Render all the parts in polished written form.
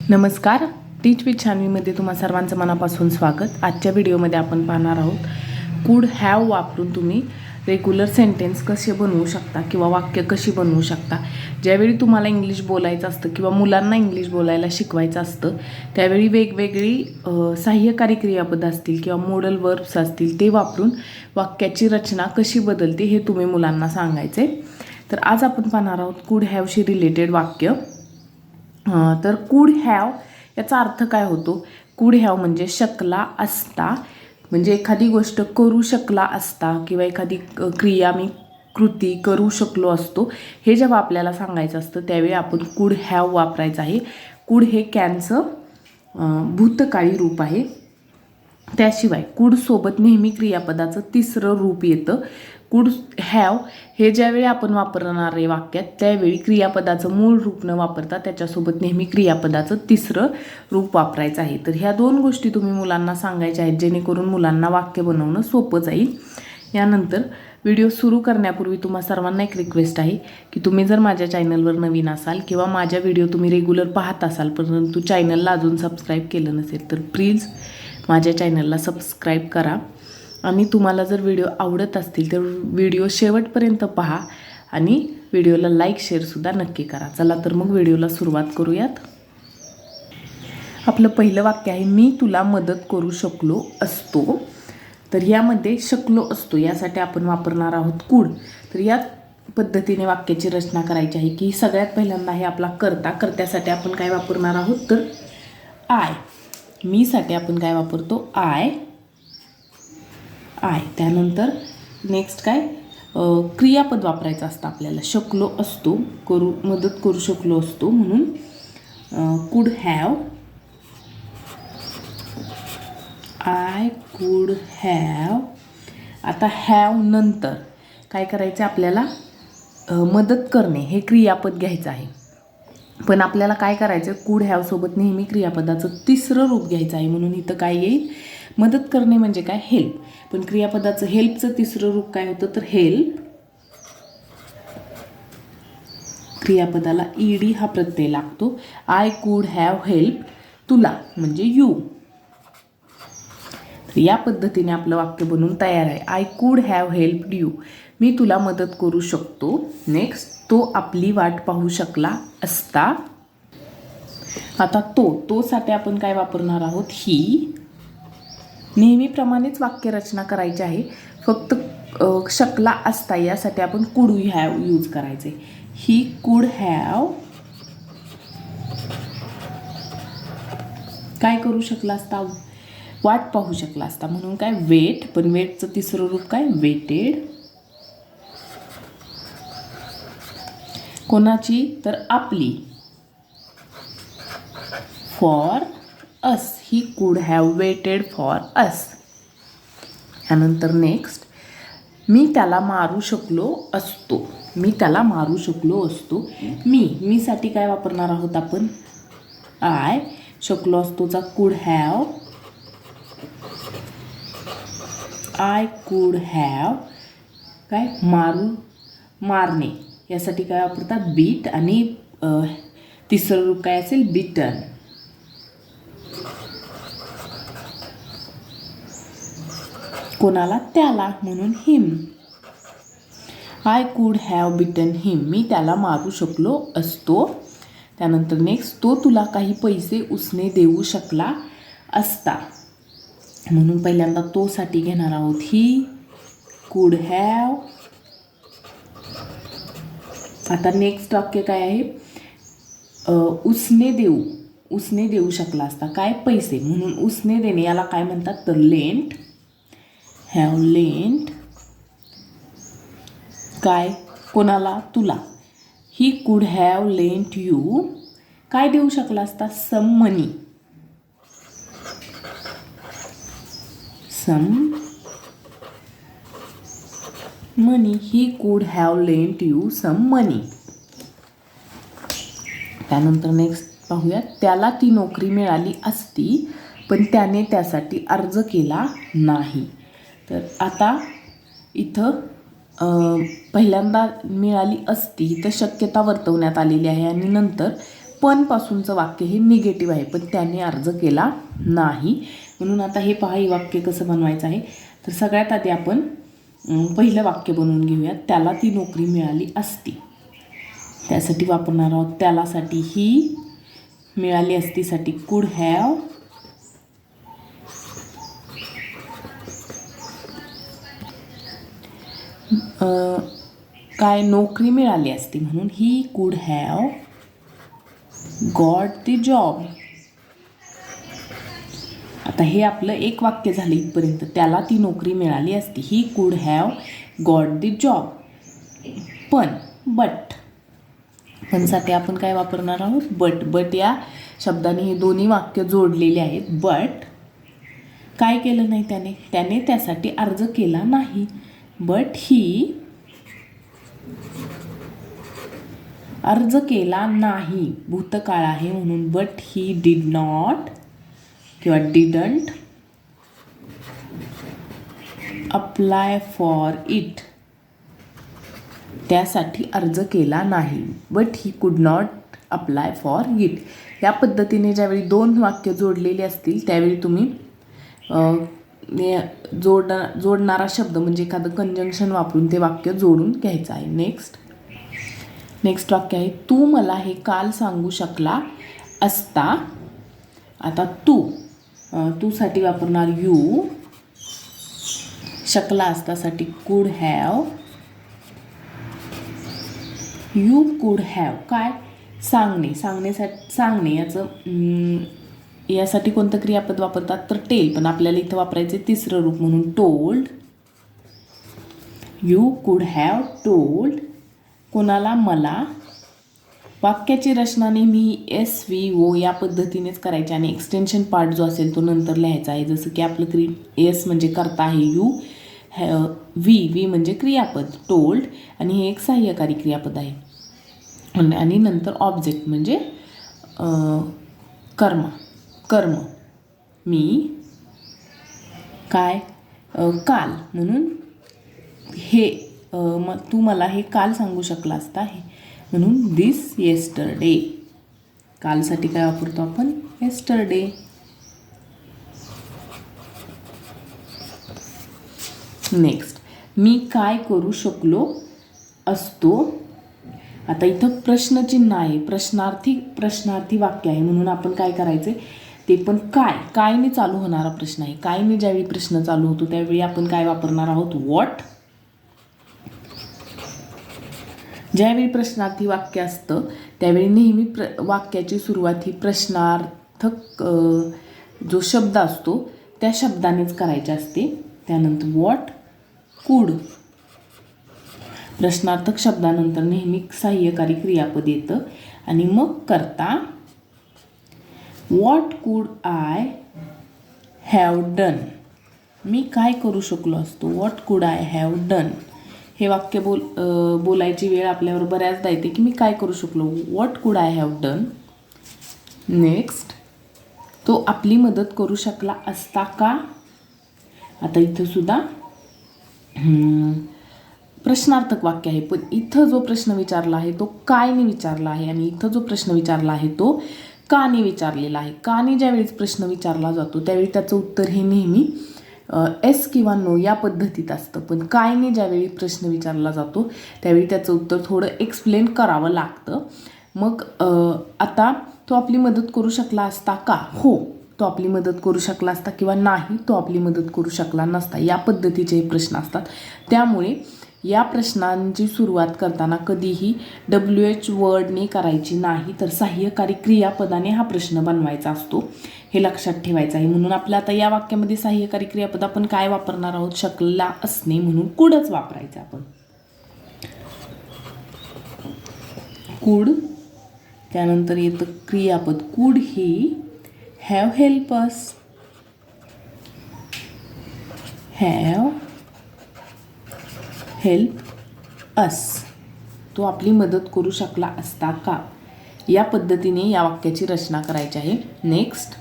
नमस्कार. टीच विथ शान्वीमध्ये तुम्हा सर्वांचं मनापासून स्वागत. आजच्या व्हिडिओमध्ये आपण पाहणार आहोत कुड हॅव वापरून तुम्ही रेग्युलर सेंटेन्स कसे बनवू शकता किंवा वाक्य कशी बनवू शकता. ज्यावेळी तुम्हाला इंग्लिश बोलायचं असतं किंवा मुलांना इंग्लिश बोलायला शिकवायचं असतं त्यावेळी वेगवेगळी सहाय्यकारी क्रियापद असतील किंवा मॉडल वर्ब्स असतील ते वापरून वाक्याची रचना कशी बदलते हे तुम्ही मुलांना सांगायचे. तर आज आपण पाहणार आहोत कुड हॅवशी रिलेटेड वाक्य. तर कुड हॅव याचा अर्थ काय होतो? कुड हॅव म्हणजे शकला असता, म्हणजे एखादी गोष्ट करू शकला असता किंवा एखादी क्रिया मी कृती करू शकलो असतो हे जेव्हा आपल्याला सांगायचं असतं त्यावेळी आपण कुड हॅव वापरायचं आहे. कुड हे कॅनचं भूतकाळी रूप आहे. त्याशिवाय कुडसोबत नेहमी क्रियापदाचं तिसरं रूप येतं. कुड हॅव हे ज्यावेळी आपण वापरणार आहे वाक्यात त्यावेळी क्रियापदाचं मूळ रूप न वापरता त्याच्यासोबत नेहमी क्रियापदाचं तिसरं रूप वापरायचं आहे. तर ह्या दोन गोष्टी तुम्ही मुलांना सांगायच्या आहेत जेणेकरून मुलांना वाक्य बनवणं सोपं जाईल. यानंतर व्हिडिओ सुरू करण्यापूर्वी तुम्हा सर्वांना एक रिक्वेस्ट आहे की तुम्ही जर माझ्या चॅनलवर नवीन असाल किंवा माझ्या व्हिडिओ तुम्ही रेग्युलर पाहत असाल परंतु चॅनलला अजून सबस्क्राईब केलं नसेल तर प्लीज माझ्या चॅनलला सबस्क्राईब करा. आणि तुम्हाला जर व्हिडिओ आवडत असतील तर व्हिडिओ शेवटपर्यंत पहा आणि व्हिडिओला लाईक शेअरसुद्धा नक्की करा. चला तर मग व्हिडिओला सुरुवात करूयात. आपलं पहिलं वाक्य आहे मी तुला मदत करू शकलो असतो. तर यामध्ये शकलो असतो यासाठी आपण वापरणार आहोत कुड. तर या पद्धतीने वाक्याची रचना करायची आहे की सगळ्यात पहिल्यांदा आहे आपला कर्त्यासाठी आपण काय वापरणार आहोत तर आय. मीसाठी आपण काय वापरतो आय. त्यानंतर नेक्स्ट काय क्रियापद वापरायचं असतं आपल्याला. शकलो असतो, मदत करू शकलो असतो म्हणून कुड हॅव. I could have. आता हॅव नंतर काय करायचं आपल्याला मदत करणे हे क्रियापद घ्यायचं आहे. पण आपल्याला काय करायचं कुड हॅवसोबत नेहमी क्रियापदाचं तिसरं रूप घ्यायचं आहे म्हणून इथं काय येईल मदत करणे म्हणजे काय हेल्प. पण क्रियापदाचं हेल्पचं तिसरं रूप काय होतं तर हेल्प. क्रियापदाला ईडी हा प्रत्यय लागतो. आय कुड हॅव हेल्प तुला म्हणजे यू. या पद्धतीने आपलं वाक्य बनवून तयार आहे. I could have help you. मी तुला मदत करू शकतो. नेक्स्ट तो आपली वाट पाहू शकला असता. आता तोसाठी आपण काय वापरणार आहोत ही. नेहमीप्रमाणेच वाक्यरचना करायची आहे फक्त शकला असता यासाठी आपण कुड हॅव यूज करायचे. ही कुड हॅव काय करू शकला असता वाट पाहू शकला असता म्हणून काय वेट. पण वेटचं तिसरं रूप काय वेटेड. कोणाची तर आपली. For us. He could have waited for us. यानंतर नेक्स्ट मी त्याला मारू शकलो असतो. मी त्याला मारू शकलो असतो. मीसाठी काय वापरणार आहोत आपण आय. शकलो असतोचा कुड हॅव. आय कुड हॅव काय मारणे यासाठी काय वापरतात बीट आणि तिसरं रूप काय असेल बिटन. कोणाला त्याला म्हणून हिम. आय कुड हॅव बिटन हिम. मी त्याला मारू शकलो असतो. त्यानंतर नेक्स्ट तो तुला काही पैसे उसने देऊ शकला असता म्हणून पहिल्यांदा तोसाठी घेणार आहोत ही कुड हॅव. आता नेक्स्ट वाक्य काय आहे उसने देऊ शकला असता काय पैसे म्हणून उसने देणे याला काय म्हणतात तर लेंट. हॅव लेंट काय कोणाला तुला. ही कुड हॅव लेंट यू काय देऊ शकला असता सम money. He could have lent you some money. त्यानंतर नेक्स्ट पाहूया त्याला ती नोकरी मिळाली असती पण त्याने त्यासाठी अर्ज केला नाही. तर आता इथं पहिल्यांदा मिळाली असती तर शक्यता वर्तवण्यात आलेली आहे आणि नंतर पण पासूनचं वाक्य हे निगेटिव्ह आहे, पण त्याने अर्ज केला नाही. म्हणून आता हे पहा, हे वाक्य कसं बनवायचं आहे. तर सगळ्यात आधी आपण पहिलं वाक्य बनवून घेऊयात. त्याला ती नोकरी मिळाली असती. त्यासाठी वापरणार आहोत त्यालासाठी ही, मिळाली असतीसाठी कुड हॅव, काय नोकरी मिळाली असती म्हणून ही could have got the job. आता हे आपलं एक वाक्य झालं इथपर्यंत. त्याला ती नोकरी मिळाली असती, ही could have got the job. पण पणसाठी आपण काय वापरणार आहोत, बट या शब्दाने हे दोन्ही वाक्य जोडलेले आहेत. बट काय केलं नाही त्याने त्यासाठी अर्ज केला नाही. बट ही अर्ज केला नाही, भूतकाळ आहे म्हणून बट ही डिड नॉट किंवा डिडंट अप्लाय फॉर इट, त्यासाठी अर्ज केला नाही. But he could not apply for it. या पद्धतीने ज्यावेळी दोन वाक्य जोडलेली असतील त्यावेळी तुम्ही जोडणारा शब्द म्हणजे एखादं कंजंक्शन वापरून ते वाक्य जोडून घ्यायचं आहे. नेक्स्ट वाक्य आहे, तू मला हे काल सांगू शकला असता. आता तू साठी वापरणार यू, शकला असतासाठी कुड हॅव. यू कुड हॅव काय, सांगणे यासाठी कोणतं क्रियापद वापरतात तर टेल, पण आपल्याला इथं वापरायचे तिसरं रूप म्हणून टोल्ड. यू कुड हॅव टोल्ड, कोणाला, मला. वाक्याची रचना नेहमी SVO या पद्धतीनेच करायची आणि एक्सटेन्शन पार्ट जो असेल तो नंतर लिहायचा आहे. जसं की आपलं S म्हणजे कर्ता आहे यू, V म्हणजे क्रियापद टोल्ड, आणि हे एक सहाय्यकारी क्रियापद आहे. आणि नंतर ऑब्जेक्ट म्हणजे कर्म. मी काय, काल म्हणून हे, तू मला हे काल सांगू शकला असता हे म्हणून दिस येस्टरडे. कालसाठी काय वापरतो आपण, येस्टरडे. नेक्स्ट, मी काय करू शकलो असतो. आता इथं प्रश्नचिन्ह आहे, प्रश्नार्थी वाक्य आहे म्हणून आपण काय करायचे, ते पण कायने चालू होणारा प्रश्न आहे. कायने ज्यावेळी प्रश्न चालू होतो त्यावेळी आपण काय वापरणार आहोत, व्हॉट. ज्यावेळी प्रश्नार्थी वाक्य असतं त्यावेळी नेहमी वाक्याची सुरुवात ही प्रश्नार्थक जो शब्द असतो त्या शब्दानेच करायचे असते. त्यानंतर व्हॉट, कुड. प्रश्नार्थक शब्दानंतर नेहमी सहाय्यकारी क्रियापद येतं आणि मग करता. What could I have done, मी काय करू शकलो असतो. What could I have done. हे वाक्य बोलायची वेळ आपल्यावर बऱ्याचदा येते की मी काय करू शकलो, what could I have done. Next, तो आपली मदत करू शकला असता का. आता इथं सुद्धा प्रश्नार्थक वाक्य आहे, पण इथं जो प्रश्न विचारला आहे तो कायने विचारला आहे आणि इथं जो प्रश्न विचारला आहे तो काने विचारलेला आहे. काने ज्यावेळीच प्रश्न विचारला जातो त्यावेळी त्याचं उत्तर हे नेहमी एस किंवा नो या पद्धतीत असतं, पण कायने ज्यावेळी प्रश्न विचारला जातो त्यावेळी त्याचं उत्तर थोडं एक्सप्लेन करावं लागतं. मग आता तो आपली मदत करू शकला असता का, हो तो आपली मदत करू शकला असता, किंवा नाही तो आपली मदत करू शकला नसता, या पद्धतीचे प्रश्न असतात. त्यामुळे या प्रश्नांची सुरुवात करताना कधीही WH वर्डने करायची नाही, तर सहाय्यकारी क्रियापदाने हा प्रश्न बनवायचा असतो, हे लक्षात ठेवायचं आहे. म्हणून आपल्या आता या वाक्यामध्ये सहाय्यकारी क्रियापद आपण काय वापरणार आहोत, शकला असणे म्हणून कुडच वापरायचं आपण. कुड, त्यानंतर येतं क्रियापद could he have help us. Have help us, तो आपली मदत करू शकला असता का. या पद्धतीने या वाक्याची रचना करायची आहे. नेक्स्ट,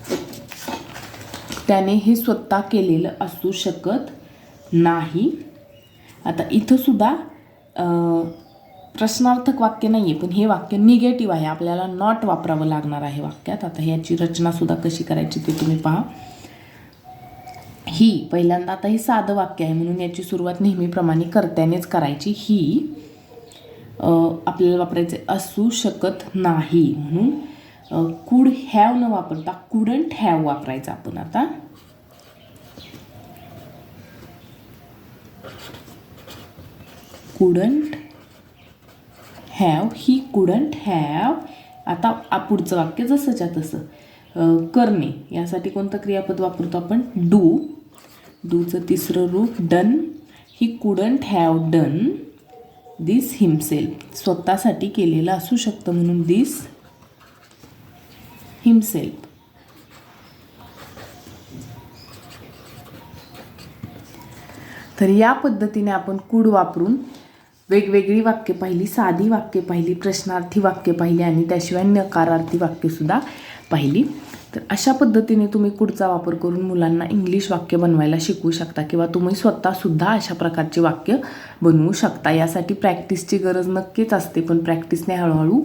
त्याने हे स्वतः केलेलं असू शकत नाही. आता इथं सुद्धा प्रश्नार्थक वाक्य नाही आहे, पण हे वाक्य निगेटिव्ह आहे, आपल्याला नॉट वापरावं लागणार आहे वाक्यात. आता ह्याची रचनासुद्धा कशी करायची ते तुम्ही पहा. ही पहिल्यांदा, आता ही साधं वाक्य आहे म्हणून याची सुरुवात नेहमीप्रमाणे कर्त्यानेच करायची. ही आपल्याला वापरायचे असू शकत नाही म्हणून कुड हॅव न वापरता कुडंट हॅव वापरायचं आपण. आता couldn't have, he couldn't have. आता पुढचं वाक्य जसंच्या तसं करणे, यासाठी कोणतं क्रियापद वापरतो आपण? डू. डूचं तिसरं रूप done. He couldn't have done this himself, स्वतःसाठी केलेलं असू शकतं म्हणून दिस हिमसेल्फ. तर या पद्धतीने आपण कुड वापरून वेगवेगळी वाक्य पाहिली, साधी वाक्य पाहिली, प्रश्नार्थी वाक्य पाहिली आणि त्याशिवाय नकारार्थी वाक्यसुद्धा पाहिली. तर अशा पद्धतीने तुम्ही कुडचा वापर करून मुलांना इंग्लिश वाक्य बनवायला शिकवू शकता किंवा तुम्ही स्वतःसुद्धा अशा प्रकारचे वाक्य बनवू शकता. यासाठी प्रॅक्टिसची गरज नक्कीच असते, पण प्रॅक्टिसने हळूहळू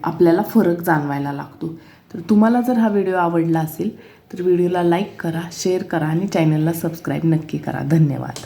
आपल्याला फरक जाणवायला लागतो. तर तुम्हाला जर हा व्हिडिओ आवडला असेल तर व्हिडिओला लाईक करा, शेअर करा आणि चॅनलला सबस्क्राईब नक्की करा. धन्यवाद.